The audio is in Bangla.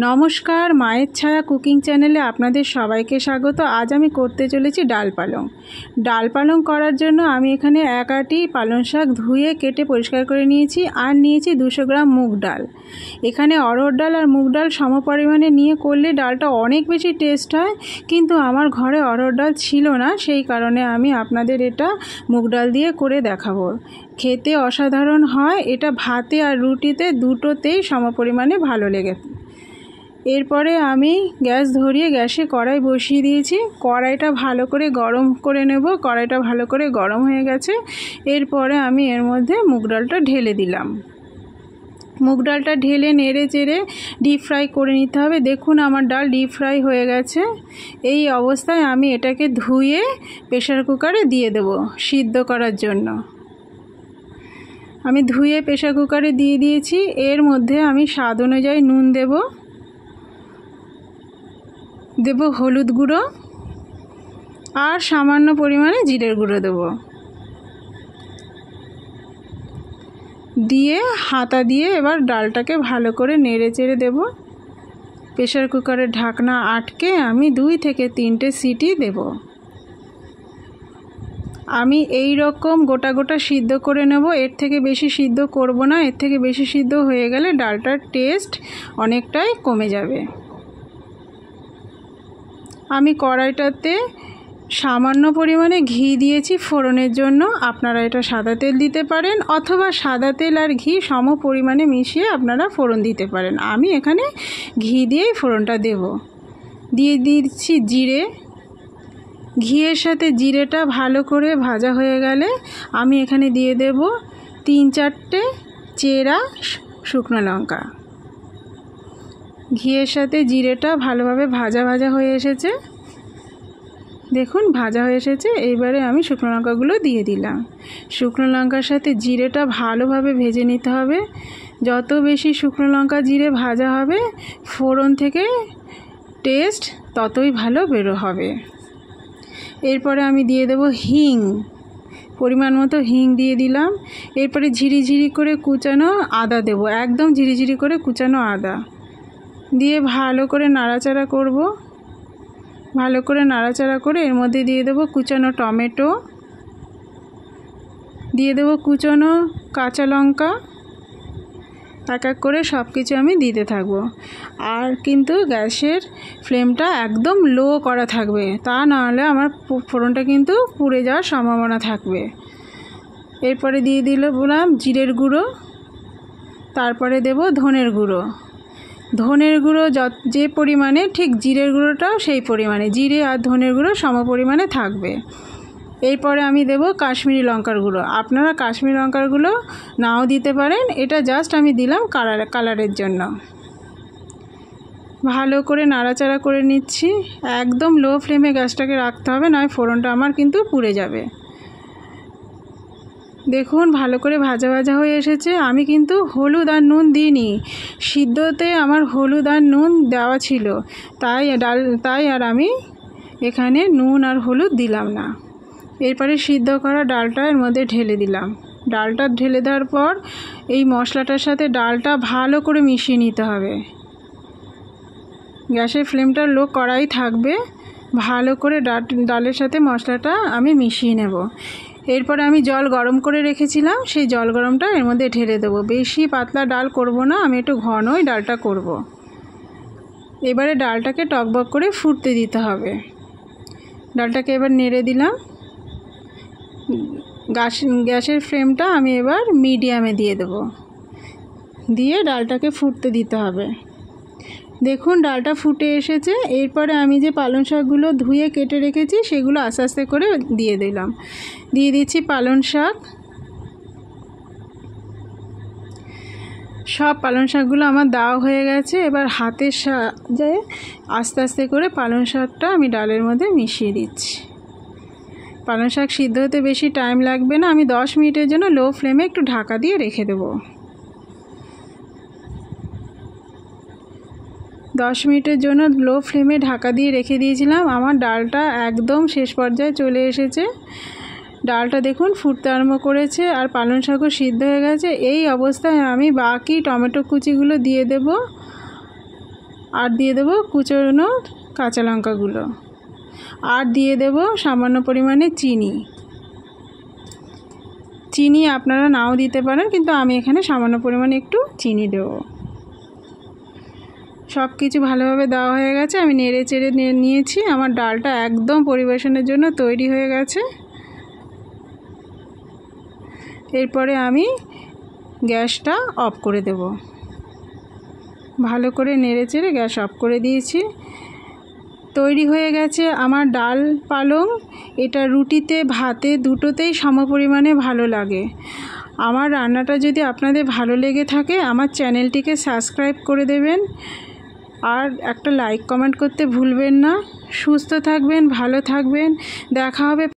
নমস্কার, মায়ের ছায়া কুকিং চ্যানেলে আপনাদের সবাইকে স্বাগত। আজ আমি করতে চলেছি ডাল পালং। ডাল পালং করার জন্য আমি এখানে এক আঁটি পালং শাক ধুয়ে কেটে পরিষ্কার করে নিয়েছি, আর নিয়েছি 200 গ্রাম মুগ ডাল। এখানে অড়হর ডাল আর মুগ ডাল সম পরিমাণে নিয়ে করলে ডালটা অনেক বেশি টেস্ট হয়, কিন্তু আমার ঘরে অড়হর ডাল ছিল না, সেই কারণে আমি আপনাদের এটা মুগ ডাল দিয়ে করে দেখাবো। খেতে অসাধারণ হয়, এটা ভাতে আর রুটিতে দুটোতেই সম পরিমাণে ভালো লেগে। এরপরে আমি গ্যাস ধরিয়ে গ্যাসে কড়াই বসিয়ে দিয়েছি। কড়াইটা ভালো করে গরম করে নেব। কড়াইটা ভালো করে গরম হয়ে গেছে। এরপরে আমি এর মধ্যে মুগ ডালটা ঢেলে দিলাম। মুগ ডালটা ঢেলে নেড়ে চেড়ে ডিপ ফ্রাই করে নিতে হবে। দেখুন আমার ডাল ডিপ ফ্রাই হয়ে গেছে। এই অবস্থায় আমি এটাকে ধুয়ে প্রেসার কুকারে দিয়ে দেব সিদ্ধ করার জন্য। আমি ধুয়ে প্রেসার কুকারে দিয়ে দিয়েছি। এর মধ্যে আমি স্বাদ অনুযায়ী নুন দেব হলুদ গুঁড়ো আর সামান্য পরিমাণে জিরের গুঁড়ো দেব। দিয়ে হাতা দিয়ে এবার ডালটাকে ভালো করে নেড়ে চেড়ে দেব। প্রেসার কুকারের ঢাকনা আটকে আমি 2 থেকে 3টে সিটি দেব। আমি এই রকম গোটা গোটা সিদ্ধ করে নেব, এর থেকে বেশি সিদ্ধ করব না। এর থেকে বেশি সিদ্ধ হয়ে গেলে ডালটার টেস্ট অনেকটাই কমে যাবে। আমি কড়াইটাতে সামান্য পরিমাণে ঘি দিয়েছি ফোড়নের জন্য। আপনারা এটা সাদা তেল দিতে পারেন, অথবা সাদা তেল আর ঘি সম পরিমাণে মিশিয়ে আপনারা ফোড়ন দিতে পারেন। আমি এখানে ঘি দিয়েই ফোড়নটা দেব। দিয়ে দিচ্ছি জিরে। ঘিয়ের সাথে জিরেটা ভালো করে ভাজা হয়ে গেলে আমি এখানে দিয়ে দেব 3-4টে চেরা শুকনো লঙ্কা। ঘিয়ের সাথে জিরেটা ভালোভাবে ভাজা হয়ে এসেছে। দেখুন ভাজা হয়ে এসেছে। এইবারে আমি শুকনো লঙ্কাগুলো দিয়ে দিলাম। শুকনো লঙ্কার সাথে জিরেটা ভালোভাবে ভেজে নিতে হবে। যত বেশি শুকনো লঙ্কা জিরে ভাজা হবে, ফোড়ন থেকে টেস্ট ততই ভালো বেরো হবে। এরপরে আমি দিয়ে দেব হিং, পরিমাণ মতো হিং দিয়ে দিলাম। এরপরে ঝিরিঝিরি করে কুচানো আদা দেব, একদম ঝিরিঝিরি করে কুচানো আদা দিয়ে ভালো করে নাড়াচাড়া করব। ভালো করে নাড়াচাড়া করে এর মধ্যে দিয়ে দেব কুচানো টমেটো, দিয়ে দেব কুচানো কাঁচা লঙ্কা। এক এক করে সব কিছু আমি দিতে থাকবো। আর কিন্তু গ্যাসের ফ্লেমটা একদম লো করা থাকবে, তা না হলে আমার ফোড়নটা কিন্তু পুড়ে যাওয়ার সম্ভাবনা থাকবে। এরপরে দিয়ে দিলাম জিরের গুঁড়ো, তারপরে দেব ধনের গুঁড়ো। ধনের গুঁড়ো যে পরিমাণে, ঠিক জিরের গুঁড়োটাও সেই পরিমাণে। জিরে আর ধনের গুঁড়ো সম পরিমাণে থাকবে। এরপরে আমি দেব কাশ্মীরি লঙ্কার গুঁড়ো। আপনারা কাশ্মীরি লঙ্কার গুঁড়ো নাও দিতে পারেন, এটা জাস্ট আমি দিলাম কালারের জন্য। ভালো করে নাড়াচাড়া করে নিচ্ছি। একদম লো ফ্লেমে গ্যাসটাকে রাখতে হবে, নয় ফোড়নটা আমার কিন্তু পুড়ে যাবে। দেখুন ভালো করে ভাজা হয়ে এসেছে। আমি কিন্তু হলুদ আর নুন দিইনি, সিদ্ধতে আমার হলুদ আর নুন দেওয়া ছিল, তাই আর আমি এখানে নুন আর হলুদ দিলাম না। এরপরে সিদ্ধ করা ডালটা এর মধ্যে ঢেলে দিলাম। ডালটা ঢেলে দেওয়ার পর এই মশলাটার সাথে ডালটা ভালো করে মিশিয়ে নিতে হবে। গ্যাসের ফ্লেমটা লো করাই থাকবে। ভালো করে ডালের সাথে মশলাটা আমি মিশিয়ে নেব। এরপরে আমি জল গরম করে রেখেছিলাম, সেই জল গরমটা এর মধ্যে ঢেলে দেবো। বেশি পাতলা ডাল করব না, আমি একটু ঘনই ডালটা করব। এবারে ডালটাকে টকবক করে ফুটতে দিতে হবে। ডালটাকে এবার নেড়ে দিলাম। গ্যাসের ফ্লেমটা আমি এবার মিডিয়ামে দিয়ে দেব। দিয়ে ডালটাকে ফুটতে দিতে হবে। দেখুন ডালটা ফুটে এসেছে। এরপরে আমি যে পালং শাকগুলো ধুয়ে কেটে রেখেছি সেগুলো আস্তে আস্তে করে দিয়ে দিলাম। দিয়ে দিচ্ছি পালং শাক। সব পালং শাকগুলো আমার দেওয়া হয়ে গেছে। এবার হাতের সাহায্যে আস্তে আস্তে করে পালং শাকটা আমি ডালের মধ্যে মিশিয়ে দিচ্ছি। পালং শাক সিদ্ধ হতে বেশি টাইম লাগবে না। আমি 10 মিনিটের জন্য লো ফ্লেমে একটু ঢাকা দিয়ে রেখে দেবো। 10 মিনিটের জন্য লো ফ্লেমে ঢাকা দিয়ে রেখে দিয়েছিলাম। আমার ডালটা একদম শেষ পর্যায়ে চলে এসেছে। ডালটা দেখুন ফুটতে আরম্ভ করেছে, আর পালং শাকও সিদ্ধ হয়ে গেছে। এই অবস্থায় আমি বাকি টমেটো কুচিগুলো দিয়ে দেব। আর দিয়ে দেবো কুচনো কাঁচা লঙ্কাগুলো, আর দিয়ে দেব সামান্য পরিমাণে চিনি আপনারা নাও দিতে পারেন, কিন্তু আমি এখানে সামান্য পরিমাণে একটু চিনি দেব। সব কিছু ভালোভাবে দেওয়া হয়ে গেছে, আমি নেড়ে চেড়ে নিয়েছি। আমার ডালটা একদম পরিবেশনের জন্য তৈরি হয়ে গেছে। এরপরে আমি গ্যাসটা অফ করে দেব। ভালো করে নেড়ে চেড়ে গ্যাস অফ করে দিয়েছি। তৈরি হয়ে গেছে আমার ডাল পালং। এটা রুটিতে ভাতে দুটোতেই সমপরিমাণে ভালো লাগে। আমার রান্নাটা যদি আপনাদের ভালো লেগে থাকে আমার চ্যানেলটিকে সাবস্ক্রাইব করে দেবেন, আর একটা লাইক কমেন্ট করতে ভুলবেন না। সুস্থ থাকবেন, ভালো থাকবেন, দেখা হবে